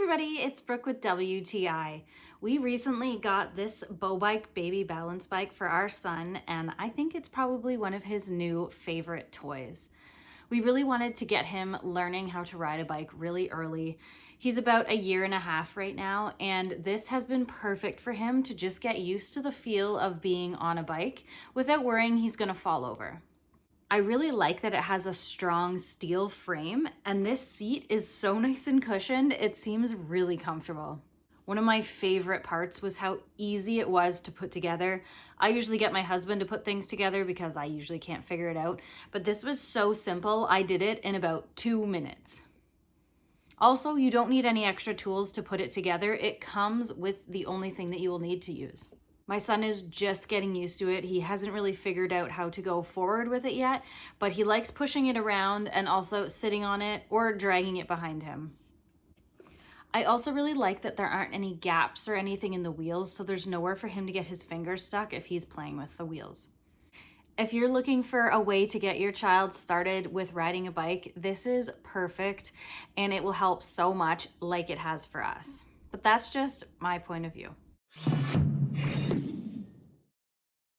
everybody, it's Brooke with WTI. We recently got this Bobike baby balance bike for our son, and I think it's probably one of his new favorite toys. We really wanted to get him learning how to ride a bike really early. He's about a year and a half right now, and this has been perfect for him to just get used to the feel of being on a bike without worrying he's gonna fall over. I really like that it has a strong steel frame, and this seat is so nice and cushioned, it seems really comfortable. One of my favorite parts was how easy it was to put together. I usually get my husband to put things together because I usually can't figure it out, but this was so simple, I did it in about 2 minutes. Also, you don't need any extra tools to put it together. It comes with the only thing that you will need to use. My son is just getting used to it. He hasn't really figured out how to go forward with it yet, but he likes pushing it around and also sitting on it or dragging it behind him. I also really like that there aren't any gaps or anything in the wheels, so there's nowhere for him to get his fingers stuck if he's playing with the wheels. If you're looking for a way to get your child started with riding a bike, this is perfect, and it will help so much like it has for us. But that's just my point of view.